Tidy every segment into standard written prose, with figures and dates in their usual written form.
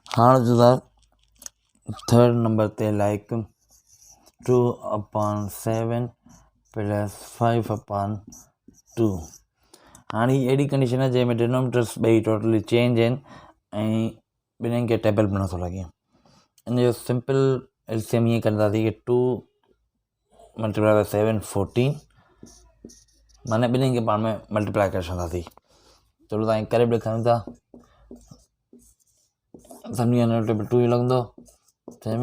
हाणे जो था थर्ड नंबर ते लाइक 2/7 प्लस 5/2। हाणे ही अहिड़ी कंडीशन आहे जंहिंमें डिनोमिनेटर्स ॿई टोटली चेंज आहिनि ऐं ॿिन्हिनि खे टेबल बि नथो लॻे। इन जो सिंपल एलसीएम ईअं कंदासीं कि 2 × 7 14, माना ॿिन्हिनि खे पाण में मल्टीप्लाई करे छॾंदासीं। चलो तव्हां करे बि ॾेखारियूं था। सभिनी जा टेबल 2 ई लॻंदो। 7 1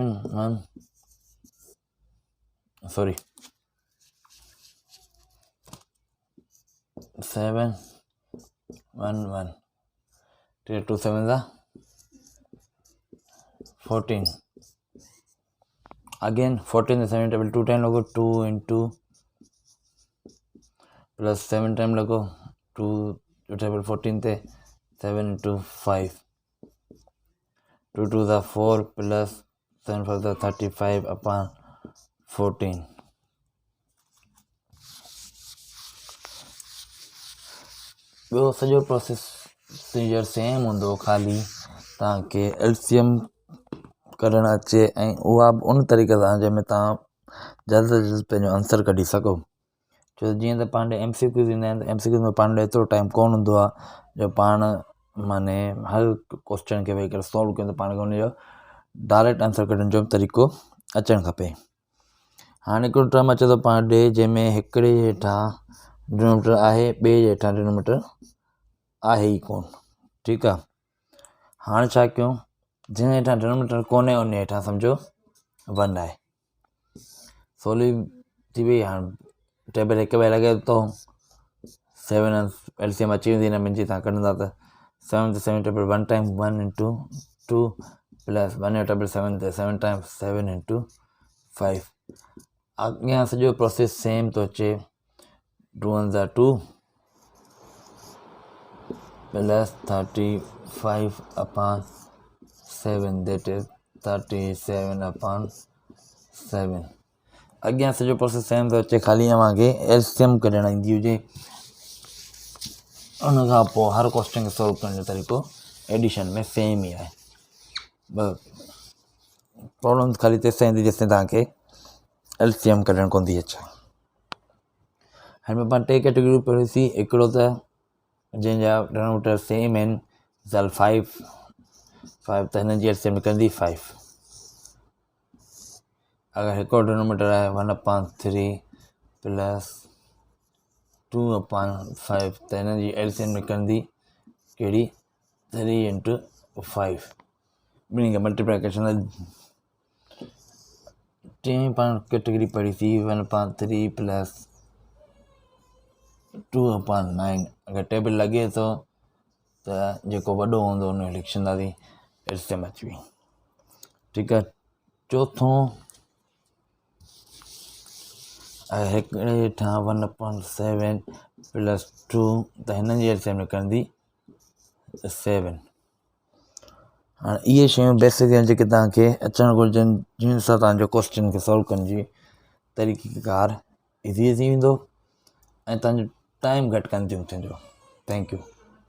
1 2 7 14। अगेन 14 से 7 टेबल 2 टाइम लगो, 2 × प्लस 7 टाइम लगो 2 टेबल 14 ते 7 × 5, 2 2 4 प्लस 7 5 35/14। ॿियो सॼो प्रोसीजर सेम हूंदो, ख़ाली तव्हांखे एलसीएम कढणु अचे ऐं उहा बि उन तरीक़े सां जंहिंमें तव्हां जल्द सां जल्द पंहिंजो आंसर कढी सघो। छो जीअं त पाण MCQs ईंदा आहिनि त MCQs में पाण वटि एतिरो टाइम कोन हूंदो आहे जो पाण माने हर क्वेश्चन खे वेही करे सॉल्व कयूं, त पाण खे हुनजो डायरेक्ट आंसर कढण जो तरीक़ो अचणु खपे। हाणे हिकिड़ो टर्म अचे थो पाण ॾे जंहिंमें हिकिड़े जे हेठां डिनोमिनेटर आहे, ॿिए जे हेठां डिनोमिनेटर आहे ई कोन। ठीकु आहे, हाणे छा कयूं, जिन हेठां डिनोमिनेटर कोन्हे उन हेठां सम्झो 1 आहे। सवली थी वई। हाणे टेबल हिक ॿिए लॻे थो, 7 एलसीएम अची वेंदी न मुंहिंजी, तव्हां कढंदा त 7 ते 7 टेबल 1 टाइम 1 × 2 प्लस 1 जो टेबल 7 ते 7 टाइम 7 × 5। अॻियां सॼो प्रोसेस सेम थो अचे, 2 1 2 प्लस 35/7 that is 37/7। अॻियां सॼो प्रोसेस सेम थो अचे, ख़ाली तव्हांखे एलसीएम कढणु ईंदी हुजे। उन खां पोइ हर क्वेश्चन खे सॉल्व करण जो तरीक़ो एडिशन में सेम ई आहे। प्रॉब्लम ख़ाली तेसिताईं ईंदी जेसिताईं तव्हांखे एलसीएम कढणु कोन थी अचे। हाणे पाण 2 कैटेगरियूं पढ़ियोसीं। हिकिड़ो त जंहिंजा डिनोमिनेटर सेम आहिनि, मिसाल 5 त हिन जी एलसीएम निकिरंदी 5। अगरि हिकिड़ो डिनोमिनेटर आहे 1/3 प्लस 2/5 त हिन जी एलसीएम निकिरंदी कहिड़ी, 3 × 5। ॿिन्ही खे मल्टीप्लाई करे छॾंदा। टीं पाण कैटेगरी पढ़ीसीं 1/3 प्लस 2/9। अगरि टेबल लॻे थो त जेको वॾो हूंदो उन खे लिखी छॾंदासीं, एलसीएम अची वई। ठीकु आहे। चोथों, हिकिड़े हेठां 1/7 प्लस 2 त हिन जी एलसीएम निकिरंदी 7। हाणे इहे शयूं बेसिक आहिनि जेके तव्हांखे अचणु घुरिजनि, जिन सां तव्हांजो क्वेश्चन खे सॉल्व करण जी तरीक़ेकार इज़ी थी वेंदो ऐं तव्हांजो टाइम घटि कंज़्यूम थींदो। Thank U.